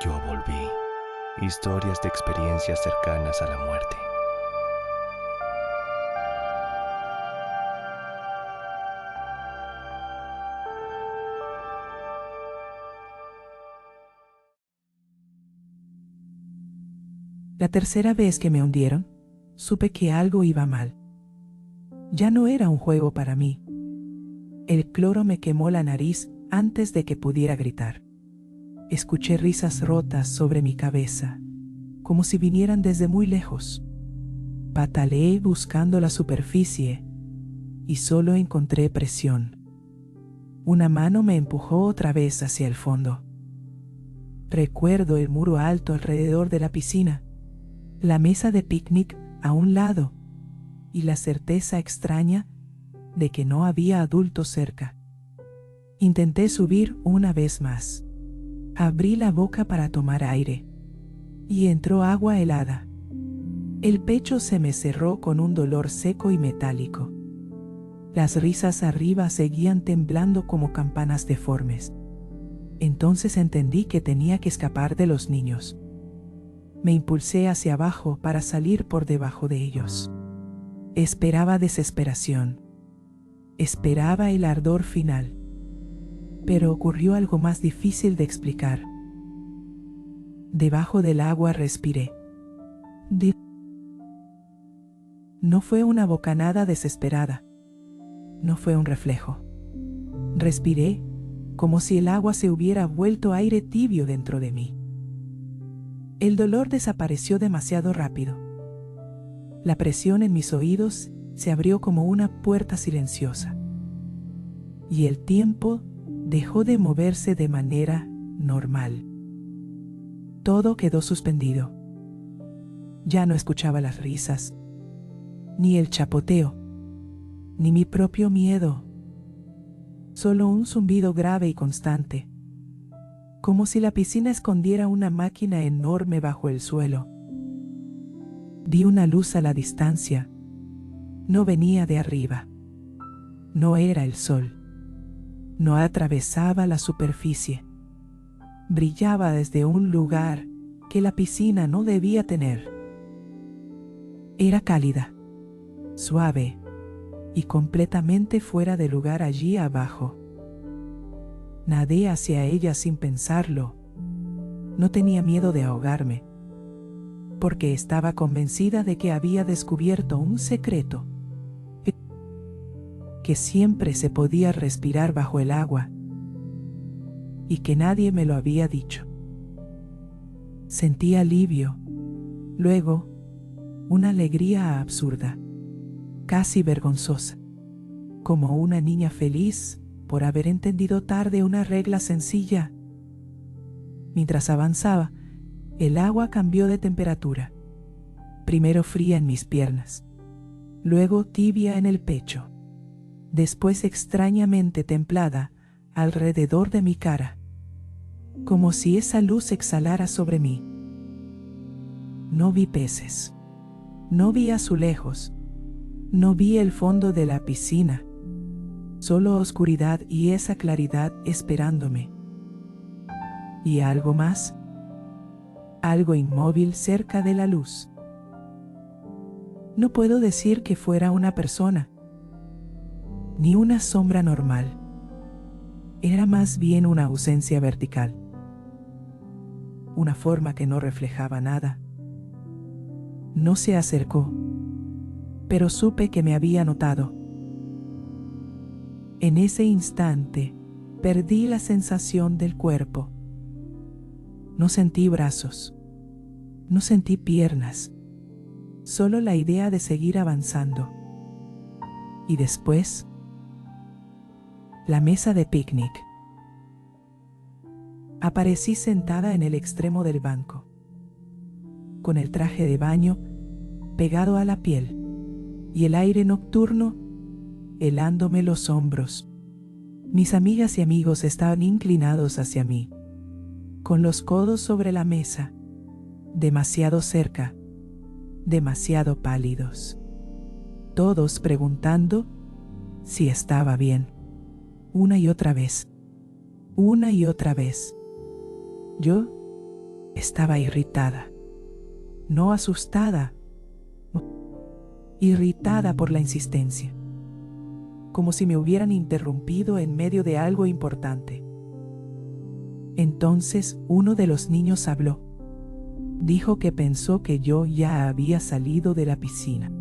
Yo volví. Historias de experiencias cercanas a la muerte. La tercera vez que me hundieron, supe que algo iba mal. Ya no era un juego para mí. El cloro me quemó la nariz antes de que pudiera gritar. Escuché risas rotas sobre mi cabeza, como si vinieran desde muy lejos. Pataleé buscando la superficie y solo encontré presión. Una mano me empujó otra vez hacia el fondo. Recuerdo el muro alto alrededor de la piscina, la mesa de picnic a un lado y la certeza extraña de que no había adultos cerca. Intenté subir una vez más. Abrí la boca para tomar aire y entró agua helada. El pecho se me cerró con un dolor seco y metálico. Las risas arriba seguían temblando como campanas deformes. Entonces entendí que tenía que escapar de los niños. Me impulsé hacia abajo para salir por debajo de ellos. Esperaba desesperación. Esperaba el ardor final. Pero ocurrió algo más difícil de explicar. Debajo del agua respiré. No fue una bocanada desesperada. No fue un reflejo. Respiré como si el agua se hubiera vuelto aire tibio dentro de mí. El dolor desapareció demasiado rápido. La presión en mis oídos se abrió como una puerta silenciosa. Y el tiempo dejó de moverse de manera normal. Todo quedó suspendido. Ya no escuchaba las risas, ni el chapoteo, ni mi propio miedo. Solo un zumbido grave y constante, como si la piscina escondiera una máquina enorme bajo el suelo. Vi una luz a la distancia. No venía de arriba. No era el sol. No atravesaba la superficie. Brillaba desde un lugar que la piscina no debía tener. Era cálida, suave y completamente fuera de lugar allí abajo. Nadé hacia ella sin pensarlo. No tenía miedo de ahogarme, porque estaba convencida de que había descubierto un secreto, que siempre se podía respirar bajo el agua y que nadie me lo había dicho. Sentí alivio, luego una alegría absurda, casi vergonzosa, como una niña feliz por haber entendido tarde una regla sencilla. Mientras avanzaba, el agua cambió de temperatura, primero fría en mis piernas, luego tibia en el pecho, después extrañamente templada alrededor de mi cara, como si esa luz exhalara sobre mí. No vi peces, no vi azulejos, no vi el fondo de la piscina, solo oscuridad y esa claridad esperándome. Y algo más, algo inmóvil cerca de la luz. No puedo decir que fuera una persona, ni una sombra normal. Era más bien una ausencia vertical, una forma que no reflejaba nada. No se acercó, pero supe que me había notado. En ese instante, perdí la sensación del cuerpo. No sentí brazos, no sentí piernas, solo la idea de seguir avanzando. Y después, la mesa de picnic. Aparecí sentada en el extremo del banco, con el traje de baño pegado a la piel y el aire nocturno helándome los hombros. Mis amigas y amigos estaban inclinados hacia mí, con los codos sobre la mesa, demasiado cerca, demasiado pálidos. Todos preguntando si estaba bien, una y otra vez, una y otra vez. Yo Estaba irritada, no asustada, irritada por la insistencia, como si me hubieran interrumpido en medio de algo importante. Entonces uno de los niños habló. Dijo que pensó que yo ya había salido de la piscina,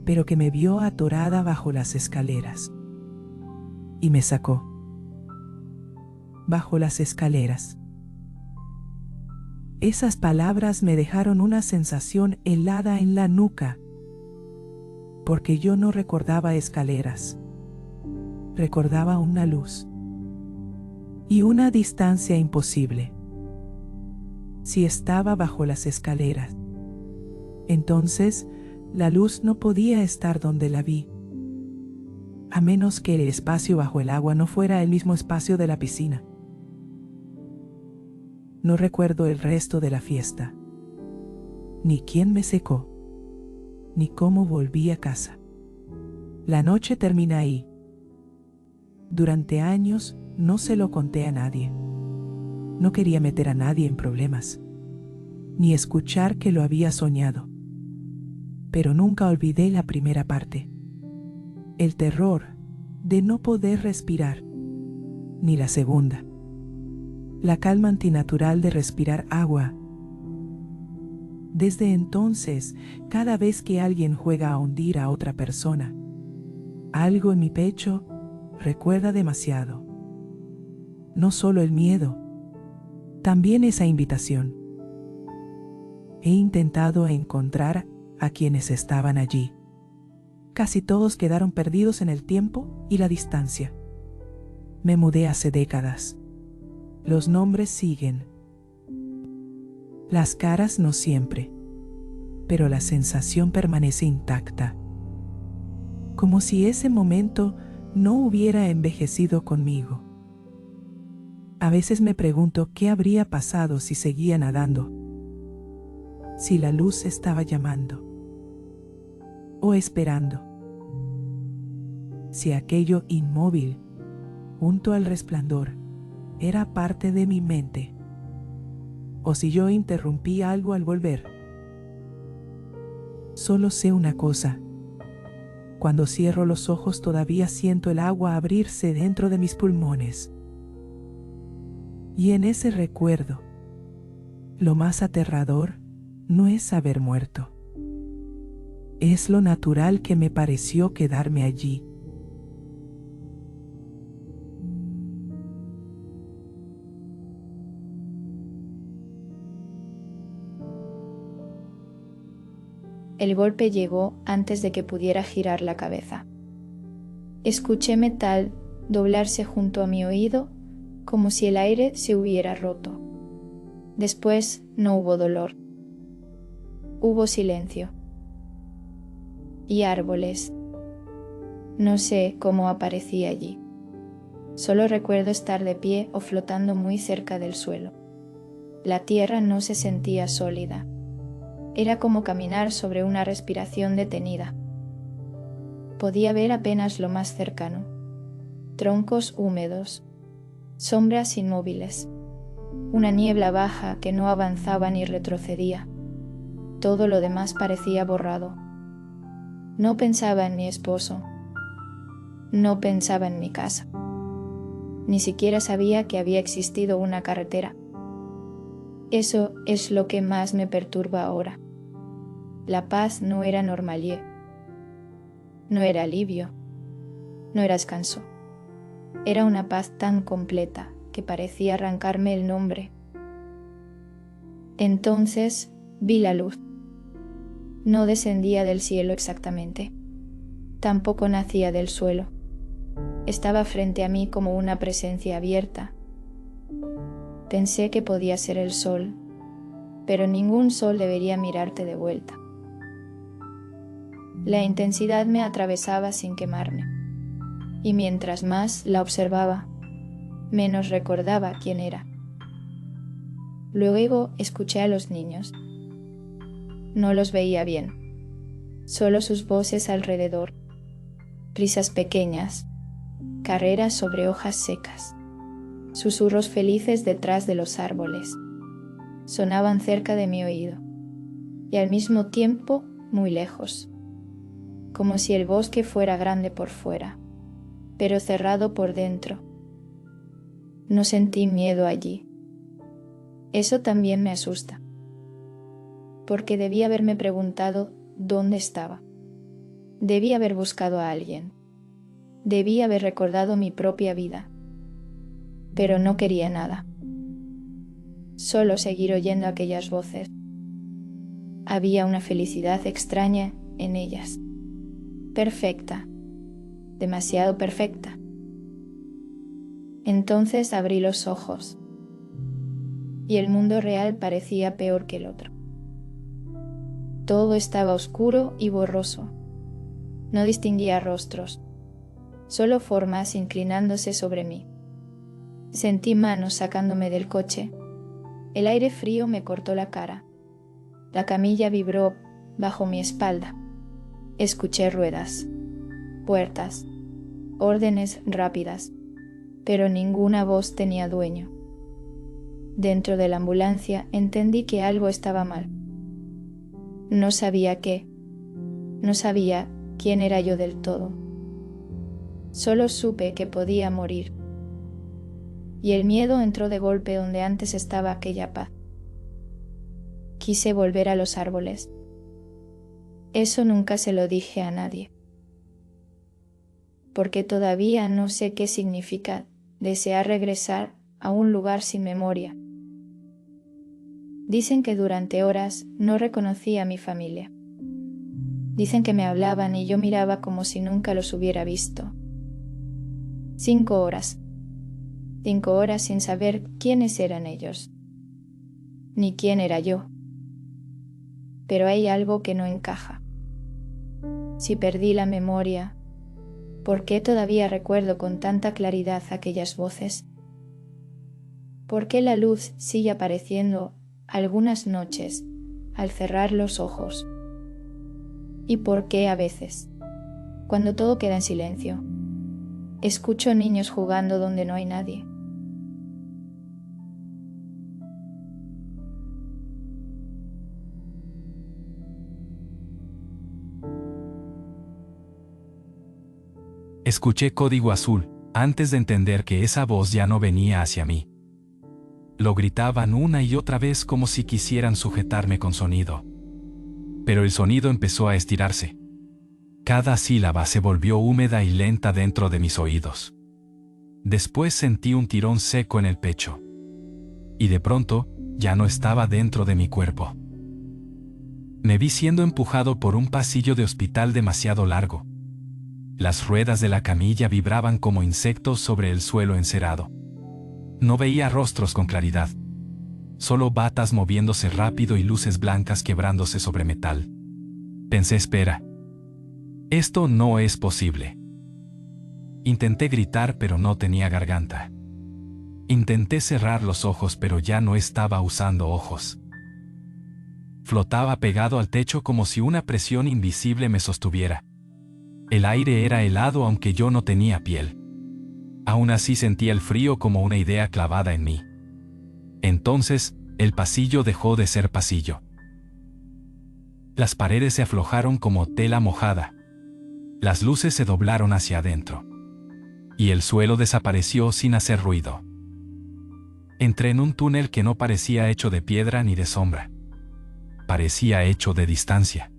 pero que me vio atorada bajo las escaleras. Y me sacó. Bajo las escaleras. Esas palabras me dejaron una sensación helada en la nuca, porque yo no recordaba escaleras. Recordaba una luz y una distancia imposible. Si estaba bajo las escaleras, entonces la luz no podía estar donde la vi, a menos que el espacio bajo el agua no fuera el mismo espacio de la piscina. No recuerdo el resto de la fiesta, ni quién me secó, ni cómo volví a casa. La noche termina ahí. Durante años no se lo conté a nadie. No quería meter a nadie en problemas, ni escuchar que lo había soñado. Pero nunca olvidé la primera parte. El terror de no poder respirar, ni la segunda. La calma antinatural de respirar agua. Desde entonces, cada vez que alguien juega a hundir a otra persona, algo en mi pecho recuerda demasiado. No solo el miedo, también esa invitación. He intentado encontrar a quienes estaban allí. Casi todos quedaron perdidos en el tiempo y la distancia. Me mudé hace décadas. Los nombres siguen. Las caras no siempre, pero la sensación permanece intacta. Como si ese momento no hubiera envejecido conmigo. A veces me pregunto qué habría pasado si seguía nadando, si la luz estaba llamando o esperando, si aquello inmóvil junto al resplandor era parte de mi mente, o si yo interrumpí algo al volver. Solo sé una cosa: cuando cierro los ojos todavía siento el agua abrirse dentro de mis pulmones. Y en ese recuerdo, lo más aterrador no es haber muerto. Es lo natural que me pareció quedarme allí. El golpe llegó antes de que pudiera girar la cabeza. Escuché metal doblarse junto a mi oído como si el aire se hubiera roto. Después no hubo dolor. Hubo silencio. Y árboles. No sé cómo aparecí allí. Solo recuerdo estar de pie o flotando muy cerca del suelo. La tierra no se sentía sólida. Era como caminar sobre una respiración detenida. Podía ver apenas lo más cercano. Troncos húmedos, sombras inmóviles, una niebla baja que no avanzaba ni retrocedía. Todo lo demás parecía borrado. No pensaba en mi esposo. No pensaba en mi casa. Ni siquiera sabía que había existido una carretera. Eso es lo que más me perturba ahora. La paz no era normalie. No era alivio. No era descanso. Era una paz tan completa que parecía arrancarme el nombre. Entonces vi la luz. No descendía del cielo exactamente. Tampoco nacía del suelo. Estaba frente a mí como una presencia abierta. Pensé que podía ser el sol, pero ningún sol debería mirarte de vuelta. La intensidad me atravesaba sin quemarme, y mientras más la observaba, menos recordaba quién era. Luego escuché a los niños. No los veía bien, solo sus voces alrededor, risas pequeñas, carreras sobre hojas secas, susurros felices detrás de los árboles. sonaban cerca de mi oído y al mismo tiempo muy lejos, como si el bosque fuera grande por fuera, pero cerrado por dentro. No sentí miedo allí. Eso también me asusta, porque debí haberme preguntado dónde estaba. Debí haber buscado a alguien. Debí haber recordado mi propia vida. Pero no quería nada. Solo seguir oyendo aquellas voces. Había una felicidad extraña en ellas. Perfecta. Demasiado perfecta. Entonces abrí los ojos. Y el mundo real parecía peor que el otro. Todo estaba oscuro y borroso. No distinguía rostros, solo formas inclinándose sobre mí. Sentí manos sacándome del coche. El aire frío me cortó la cara. La camilla vibró bajo mi espalda. Escuché ruedas, puertas, órdenes rápidas, pero ninguna voz tenía dueño. Dentro de la ambulancia entendí que algo estaba mal. No sabía qué. No sabía quién era yo del todo. Solo supe que podía morir. Y el miedo entró de golpe donde antes estaba aquella paz. Quise volver a los árboles. Eso nunca se lo dije a nadie. Porque todavía no sé qué significa desear regresar a un lugar sin memoria. Dicen que durante horas no reconocí a mi familia. Dicen que me hablaban y yo miraba como si nunca los hubiera visto. 5 horas. 5 horas sin saber quiénes eran ellos, ni quién era yo. Pero hay algo que no encaja. Si perdí la memoria, ¿por qué todavía recuerdo con tanta claridad aquellas voces? ¿Por qué la luz sigue apareciendo algunas noches al cerrar los ojos? ¿Y por qué a veces, cuando todo queda en silencio, escucho niños jugando donde no hay nadie? Escuché código azul, antes de entender que esa voz ya no venía hacia mí. Lo gritaban una y otra vez como si quisieran sujetarme con sonido. Pero el sonido empezó a estirarse. Cada sílaba se volvió húmeda y lenta dentro de mis oídos. Después sentí un tirón seco en el pecho. Y de pronto, ya no estaba dentro de mi cuerpo. Me vi siendo empujado por un pasillo de hospital demasiado largo. Las ruedas de la camilla vibraban como insectos sobre el suelo encerado. No veía rostros con claridad. Solo batas moviéndose rápido y luces blancas quebrándose sobre metal. Pensé, espera. Esto no es posible. Intenté gritar, pero no tenía garganta. Intenté cerrar los ojos, pero ya no estaba usando ojos. Flotaba pegado al techo como si una presión invisible me sostuviera. El aire era helado aunque yo no tenía piel. Aún así sentía el frío como una idea clavada en mí. Entonces, el pasillo dejó de ser pasillo. Las paredes se aflojaron como tela mojada. Las luces se doblaron hacia adentro. Y el suelo desapareció sin hacer ruido. Entré en un túnel que no parecía hecho de piedra ni de sombra. Parecía hecho de distancia.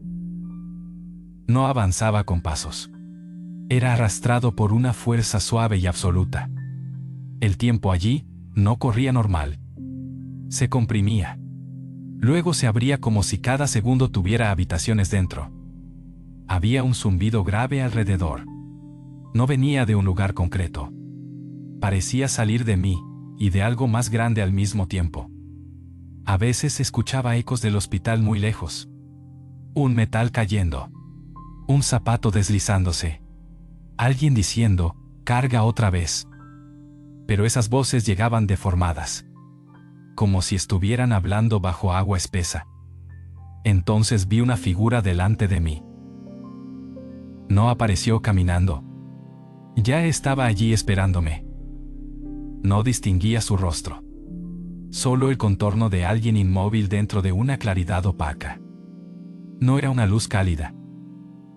No avanzaba con pasos. Era arrastrado por una fuerza suave y absoluta. El tiempo allí no corría normal. Se comprimía. Luego se abría como si cada segundo tuviera habitaciones dentro. Había un zumbido grave alrededor. No venía de un lugar concreto. Parecía salir de mí y de algo más grande al mismo tiempo. A veces escuchaba ecos del hospital muy lejos. Un metal cayendo. Un zapato deslizándose. Alguien diciendo, carga otra vez. Pero esas voces llegaban deformadas. Como si estuvieran hablando bajo agua espesa. Entonces vi una figura delante de mí. No apareció caminando. Ya estaba allí esperándome. No distinguía su rostro. Solo el contorno de alguien inmóvil dentro de una claridad opaca. No era una luz cálida.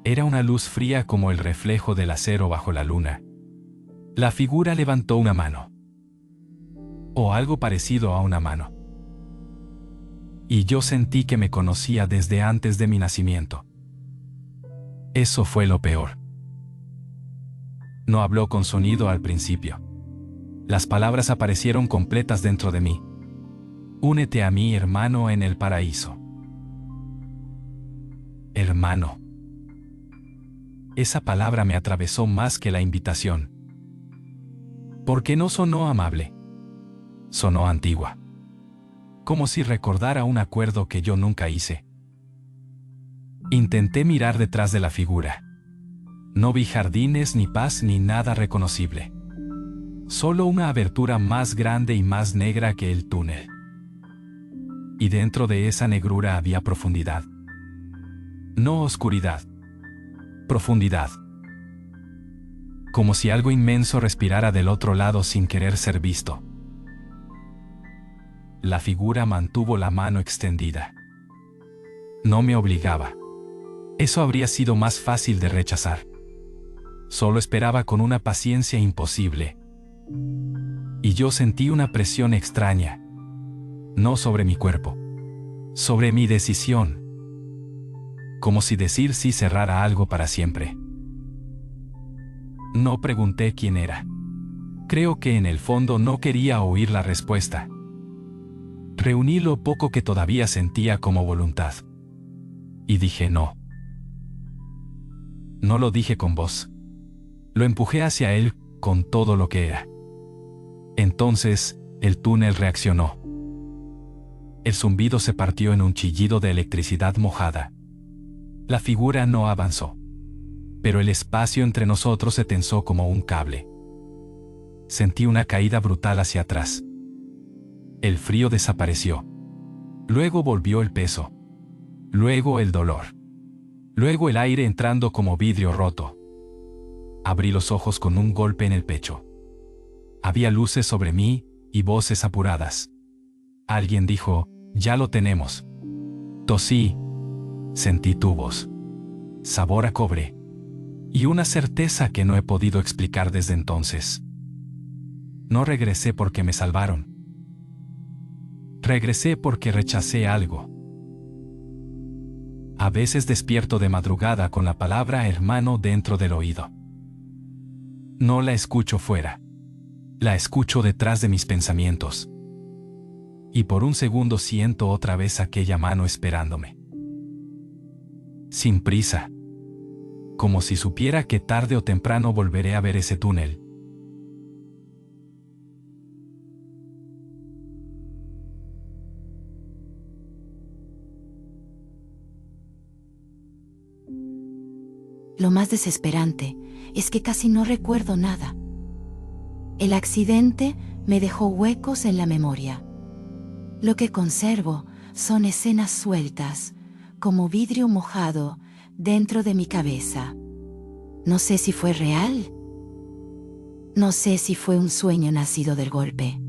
Era una luz fría como el reflejo del acero bajo la luna. La figura levantó una mano. O algo parecido a una mano. Y yo sentí que me conocía desde antes de mi nacimiento. Eso fue lo peor. No habló con sonido al principio. Las palabras aparecieron completas dentro de mí. Únete a mí, hermano, en el paraíso. Hermano. Esa palabra me atravesó más que la invitación. Porque no sonó amable. Sonó antigua. Como si recordara un acuerdo que yo nunca hice. Intenté mirar detrás de la figura. No vi jardines, ni paz, ni nada reconocible. Solo una abertura más grande y más negra que el túnel. Y dentro de esa negrura había profundidad. No oscuridad. Profundidad. Como si algo inmenso respirara del otro lado sin querer ser visto. La figura mantuvo la mano extendida. No me obligaba. Eso habría sido más fácil de rechazar. Solo esperaba con una paciencia imposible. Y yo sentí una presión extraña. No sobre mi cuerpo. Sobre mi decisión. Como si decir sí cerrara algo para siempre. No pregunté quién era. Creo que en el fondo no quería oír la respuesta. Reuní lo poco que todavía sentía como voluntad. Y dije no. No lo dije con voz. Lo empujé hacia él con todo lo que era. Entonces, el túnel reaccionó. El zumbido se partió en un chillido de electricidad mojada. La figura no avanzó. Pero el espacio entre nosotros se tensó como un cable. Sentí una caída brutal hacia atrás. El frío desapareció. Luego volvió el peso. Luego el dolor. Luego el aire entrando como vidrio roto. Abrí los ojos con un golpe en el pecho. Había luces sobre mí y voces apuradas. Alguien dijo, ya lo tenemos. Tosí. Sentí tu voz. Sabor a cobre. Y una certeza que no he podido explicar desde entonces. No regresé porque me salvaron. Regresé porque rechacé algo. A veces despierto de madrugada con la palabra hermano dentro del oído. No la escucho fuera. La escucho detrás de mis pensamientos. Y por un segundo siento otra vez aquella mano esperándome. Sin prisa. Como si supiera que tarde o temprano volveré a ver ese túnel. Lo más desesperante es que casi no recuerdo nada. El accidente me dejó huecos en la memoria. Lo que conservo son escenas sueltas, como vidrio mojado, dentro de mi cabeza. No sé si fue real. No sé si fue un sueño nacido del golpe.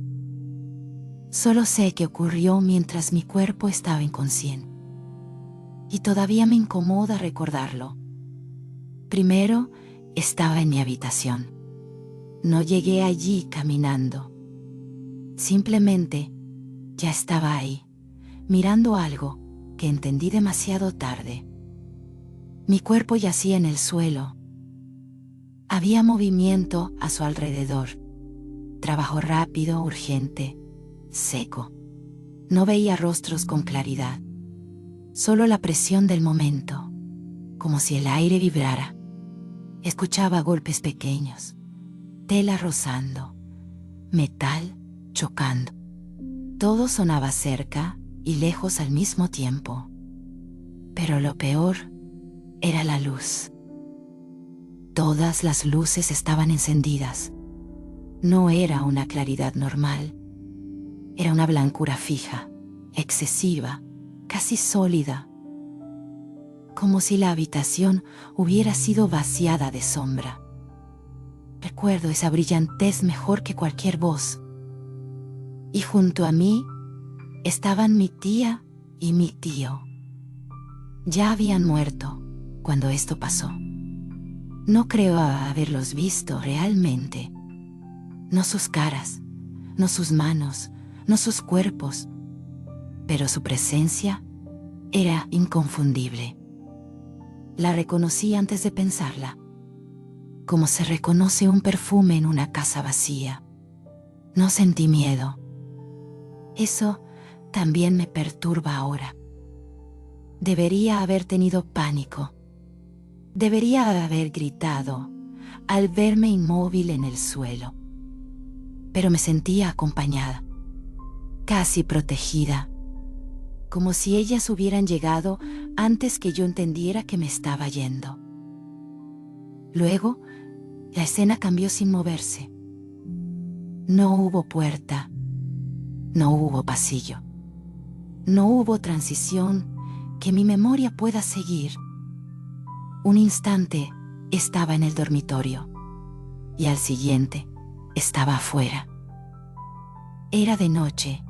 Solo sé que ocurrió mientras mi cuerpo estaba inconsciente. Y todavía me incomoda recordarlo. Primero, estaba en mi habitación. No llegué allí caminando. Simplemente, ya estaba ahí, mirando algo que entendí demasiado tarde. Mi cuerpo yacía en el suelo. Había movimiento a su alrededor. Trabajo rápido, urgente, seco. No veía rostros con claridad. Solo la presión del momento, como si el aire vibrara. Escuchaba golpes pequeños, tela rozando, metal chocando. Todo sonaba cerca y lejos al mismo tiempo. Pero lo peor era la luz. Todas las luces estaban encendidas. No era una claridad normal. Era una blancura fija, excesiva, casi sólida. Como si la habitación hubiera sido vaciada de sombra. Recuerdo esa brillantez mejor que cualquier voz. Y junto a mí, estaban mi tía y mi tío. Ya habían muerto cuando esto pasó. No creo haberlos visto realmente. No sus caras, no sus manos, no sus cuerpos, pero su presencia era inconfundible. La reconocí antes de pensarla, como se reconoce un perfume en una casa vacía. No sentí miedo. Eso también me perturba ahora. Debería haber tenido pánico. Debería haber gritado al verme inmóvil en el suelo. Pero me sentía acompañada, casi protegida, como si ellas hubieran llegado antes que yo entendiera que me estaba yendo. Luego, la escena cambió sin moverse. No hubo puerta, no hubo pasillo, no hubo transición que mi memoria pueda seguir. Un instante estaba en el dormitorio y al siguiente estaba afuera. Era de noche,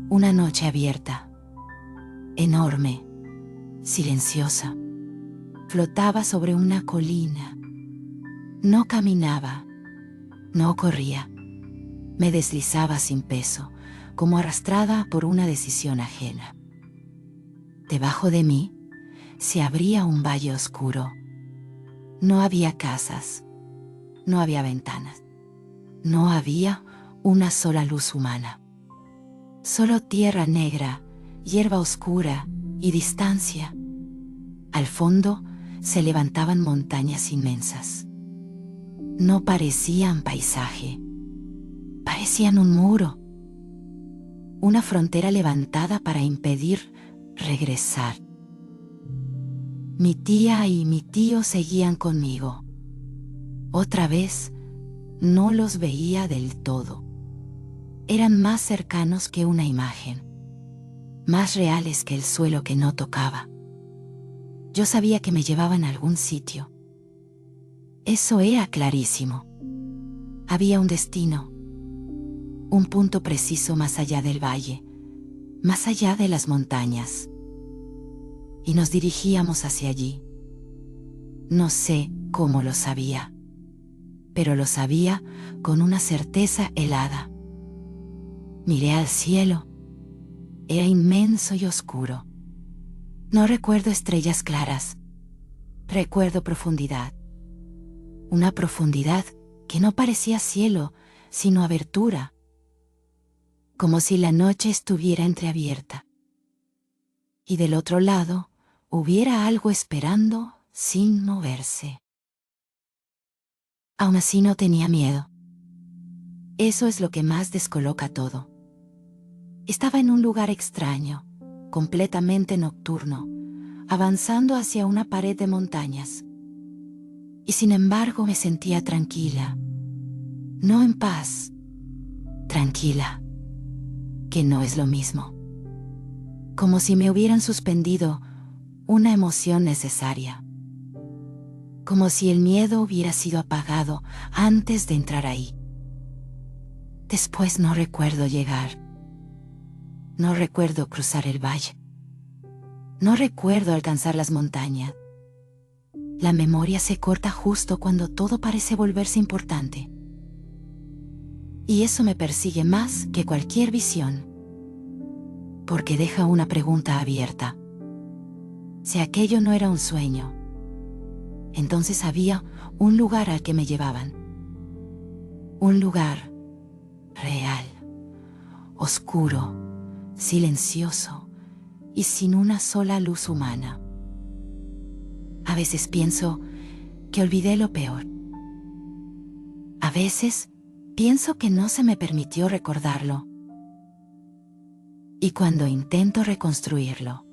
una noche abierta, enorme, silenciosa. Flotaba sobre una colina. No caminaba, no corría. Me deslizaba sin peso, como arrastrada por una decisión ajena. Debajo de mí se abría un valle oscuro. No había casas, no había ventanas, no había una sola luz humana. Solo tierra negra, hierba oscura y distancia. Al fondo se levantaban montañas inmensas. No parecían paisaje, parecían un muro, una frontera levantada para impedir regresar. Mi tía y mi tío seguían conmigo. Otra vez, no los veía del todo. Eran más cercanos que una imagen, más reales que el suelo que no tocaba. Yo sabía que me llevaban a algún sitio. Eso era clarísimo. Había un destino, un punto preciso más allá del valle, más allá de las montañas. Y nos dirigíamos hacia allí. No sé cómo lo sabía, pero lo sabía con una certeza helada. Miré al cielo. Era inmenso y oscuro. No recuerdo estrellas claras. Recuerdo profundidad. Una profundidad que no parecía cielo, sino abertura. Como si la noche estuviera entreabierta. Y del otro lado hubiera algo esperando sin moverse. Aún así no tenía miedo. Eso es lo que más descoloca todo. Estaba en un lugar extraño, completamente nocturno, avanzando hacia una pared de montañas. Y sin embargo me sentía tranquila. No en paz, tranquila, que no es lo mismo. Como si me hubieran suspendido una emoción necesaria. Como si el miedo hubiera sido apagado antes de entrar ahí. Después no recuerdo llegar. No recuerdo cruzar el valle. No recuerdo alcanzar las montañas. La memoria se corta justo cuando todo parece volverse importante. Y eso me persigue más que cualquier visión. Porque deja una pregunta abierta. Si aquello no era un sueño, entonces había un lugar al que me llevaban. Un lugar real, oscuro, silencioso y sin una sola luz humana. A veces pienso que olvidé lo peor. A veces pienso que no se me permitió recordarlo. Y cuando intento reconstruirlo,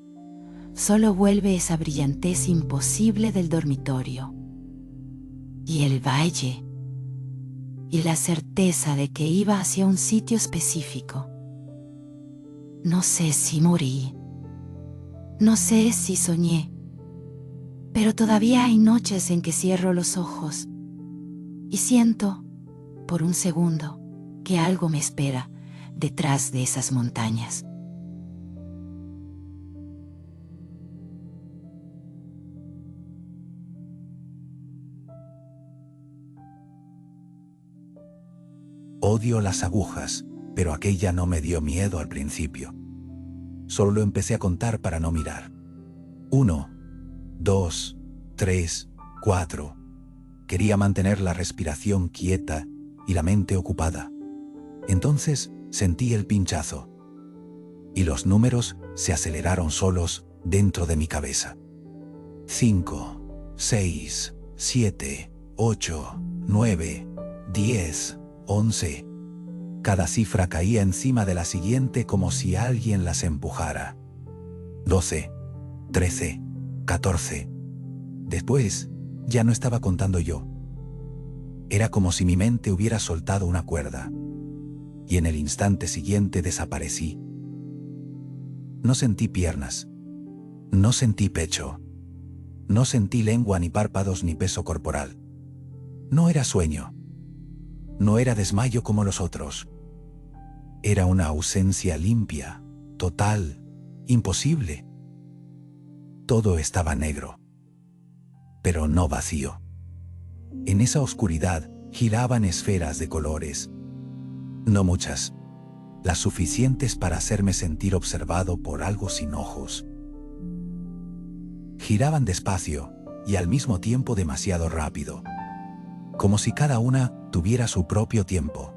solo vuelve esa brillantez imposible del dormitorio. Y el valle. Y la certeza de que iba hacia un sitio específico. No sé si morí. No sé si soñé. Pero todavía hay noches en que cierro los ojos y siento, por un segundo, que algo me espera detrás de esas montañas. Odio las agujas, pero aquella no me dio miedo al principio. Solo lo empecé a contar para no mirar. 1, 2, 3, 4. Quería mantener la respiración quieta y la mente ocupada. Entonces sentí el pinchazo. Y los números se aceleraron solos dentro de mi cabeza. 5, 6, 7, 8, 9, 10, 11. Cada cifra caía encima de la siguiente como si alguien las empujara. 12, 13, 14. Después, ya no estaba contando yo. Era como si mi mente hubiera soltado una cuerda. Y en el instante siguiente desaparecí. No sentí piernas. No sentí pecho. No sentí lengua, ni párpados, ni peso corporal. No era sueño. No era desmayo como los otros. Era una ausencia limpia, total, imposible. Todo estaba negro, pero no vacío. En esa oscuridad giraban esferas de colores. No muchas, las suficientes para hacerme sentir observado por algo sin ojos. Giraban despacio y al mismo tiempo demasiado rápido, como si cada una tuviera su propio tiempo.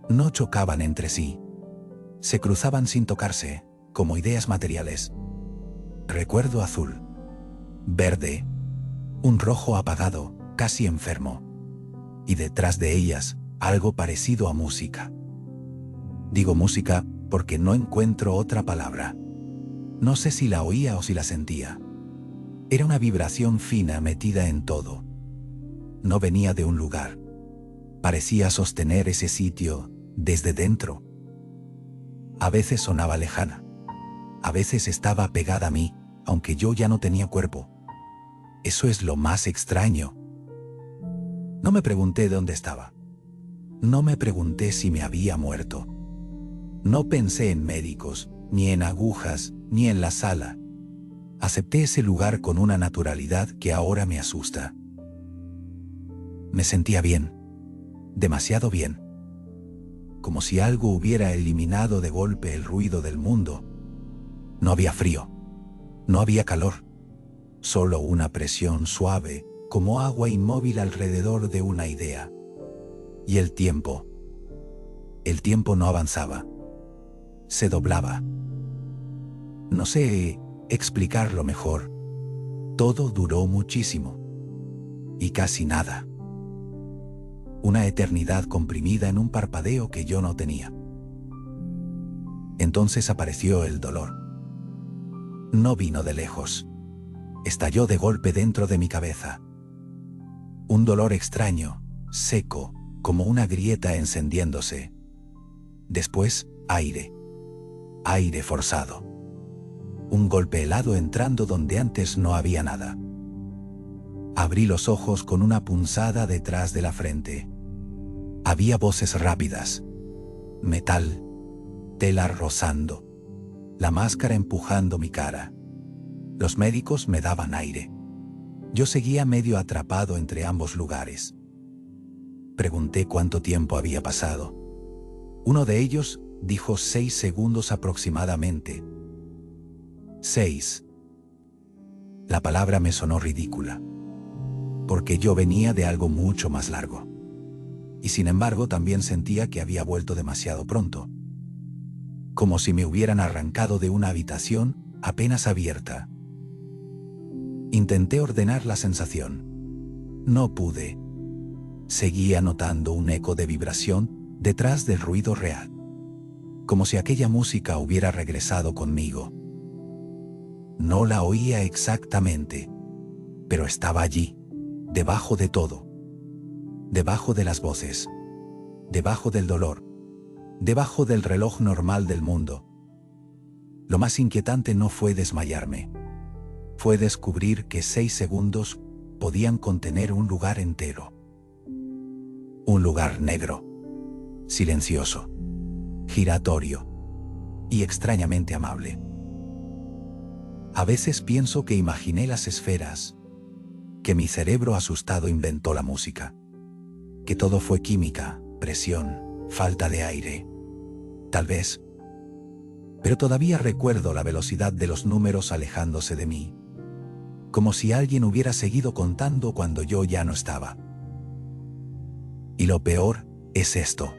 No chocaban entre sí, se cruzaban sin tocarse, como ideas materiales. Recuerdo azul, verde, un rojo apagado, casi enfermo, y detrás de ellas algo parecido a música. Digo música porque no encuentro otra palabra. No sé si la oía o si la sentía. Era una vibración fina metida en todo. No venía de un lugar. Parecía sostener ese sitio desde dentro. A veces sonaba lejana. A veces estaba pegada a mí, aunque yo ya no tenía cuerpo. Eso es lo más extraño. No me pregunté dónde estaba. No me pregunté si me había muerto. No pensé en médicos, ni en agujas, ni en la sala. Acepté ese lugar con una naturalidad que ahora me asusta. Me sentía bien, demasiado bien. Como si algo hubiera eliminado de golpe el ruido del mundo. No había frío, no había calor, solo una presión suave, como agua inmóvil alrededor de una idea. Y el tiempo no avanzaba, se doblaba. No sé explicarlo mejor. Todo duró muchísimo, y casi nada. Una eternidad comprimida en un parpadeo que yo no tenía. Entonces apareció el dolor. No vino de lejos. Estalló de golpe dentro de mi cabeza. Un dolor extraño, seco, como una grieta encendiéndose. Después, aire. Aire forzado. Un golpe helado entrando donde antes no había nada. Abrí los ojos con una punzada detrás de la frente. Había voces rápidas. Metal. Tela rozando. La máscara empujando mi cara. Los médicos me daban aire. Yo seguía medio atrapado entre ambos lugares. Pregunté cuánto tiempo había pasado. Uno de ellos dijo 6 segundos aproximadamente. 6. La palabra me sonó ridícula, porque yo venía de algo mucho más largo. Y sin embargo también sentía que había vuelto demasiado pronto. Como si me hubieran arrancado de una habitación apenas abierta. Intenté ordenar la sensación. No pude. Seguía notando un eco de vibración detrás del ruido real. Como si aquella música hubiera regresado conmigo. No la oía exactamente, pero estaba allí, debajo de todo. Debajo de las voces. Debajo del dolor. Debajo del reloj normal del mundo. Lo más inquietante no fue desmayarme. Fue descubrir que 6 segundos podían contener un lugar entero. Un lugar negro, silencioso, giratorio y extrañamente amable. A veces pienso que imaginé las esferas, que mi cerebro asustado inventó la música, que todo fue química, presión, falta de aire. Tal vez. Pero todavía recuerdo la velocidad de los números alejándose de mí, como si alguien hubiera seguido contando cuando yo ya no estaba. Y lo peor es esto.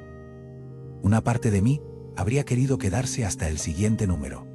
Una parte de mí habría querido quedarse hasta el siguiente número.